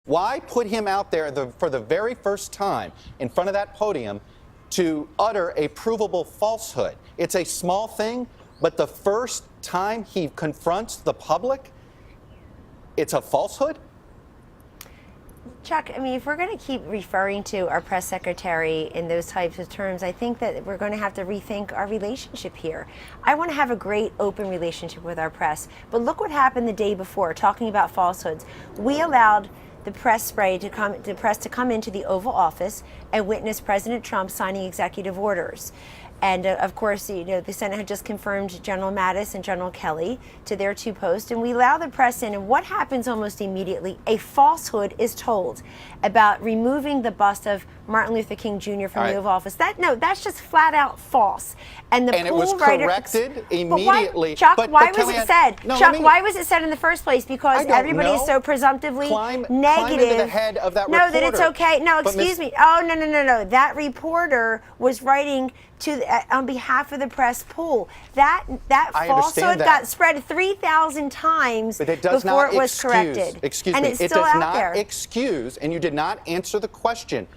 Why put him out there for the very first time in front of that podium to utter a provable falsehood? It's a small thing, but the first time he confronts the public, it's a falsehood? Chuck, I mean, if we're going to keep referring to our press secretary in those types of terms, I think that we're going to have to rethink our relationship here. I want to have a great open relationship with our press, but look what happened the day before, talking about falsehoods. We allowed the press to come into the Oval Office and witness President Trump signing executive orders. And of course, the Senate had just confirmed General Mattis and General Kelly to their 2 posts, and we allow the press in. And what happens almost immediately? A falsehood is told about removing the bust of Martin Luther King Jr. from the Oval Office. That's just flat out false. And it was corrected immediately. Chuck, why was it said? Chuck, why was it said in the first place? Because everybody is so presumptively negative. Climb into the head of that reporter. No, that it's okay. No, excuse me. Oh, no. That reporter was writing on behalf of the press pool. That falsehood got spread 3,000 times before it was corrected. Excuse me. It does not excuse, and you did not answer the question.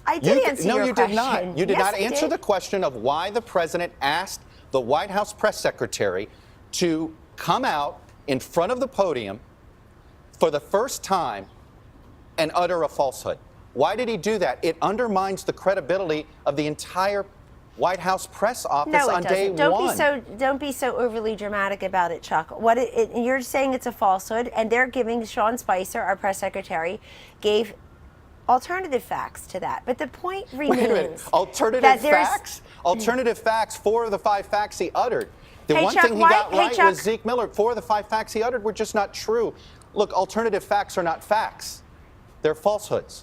I did answer your question. No, you did not. You did not answer the question of why the president asked the White House press secretary to come out in front of the podium for the first time and utter a falsehood. Why did he do that? It undermines the credibility of the entire White House press office on day one. Don't be so overly dramatic about it, Chuck. You're saying it's a falsehood, and they're giving Sean Spicer, our press secretary, gave alternative facts to that. But the point remains. Wait a minute. Alternative facts? Alternative facts. 4 of the 5 facts he uttered. The one thing he got right was Zeke Miller. 4 of the 5 facts he uttered were just not true. Look, alternative facts are not facts. They're falsehoods.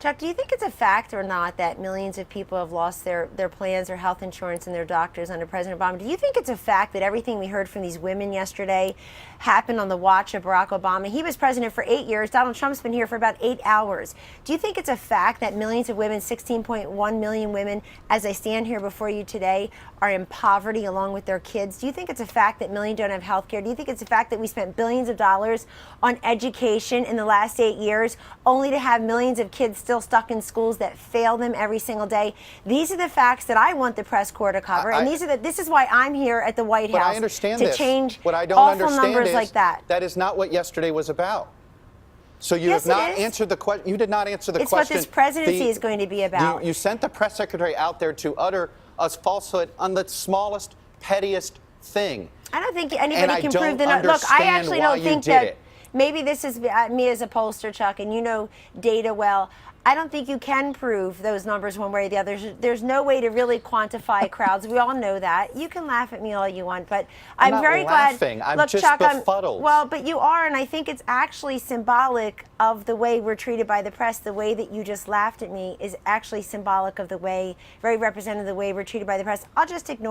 Chuck, do you think it's a fact or not that millions of people have lost their plans, their health insurance, and their doctors under President Obama? Do you think it's a fact that everything we heard from these women yesterday happened on the watch of Barack Obama? He was president for 8 years. Donald Trump's been here for about 8 hours. Do you think it's a fact that millions of women, 16.1 million women, as I stand here before you today, are in poverty along with their kids? Do you think it's a fact that millions don't have health care? Do you think it's a fact that we spent billions of dollars on education in the last 8 years only to have millions of kids still stuck in schools that fail them every single day? These are the facts that I want the press corps to cover, and this is why I'm here at the White House to change awful numbers like that. That is not what yesterday was about. So you have not answered the question. You did not answer the question. It's what this presidency is going to be about. You sent the press secretary out there to utter a falsehood on the smallest, pettiest thing. I don't think anybody can prove that. Look, I actually don't think that. Maybe this is me as a pollster, Chuck, and you know data well. I don't think you can prove those numbers one way or the other. There's no way to really quantify crowds. We all know that. You can laugh at me all you want, but I'm very glad. I'm just Chuck, befuddled. Well, but you are, and I think it's actually symbolic of the way we're treated by the press. The way that you just laughed at me is actually symbolic of the way, very representative of the way we're treated by the press. I'll just ignore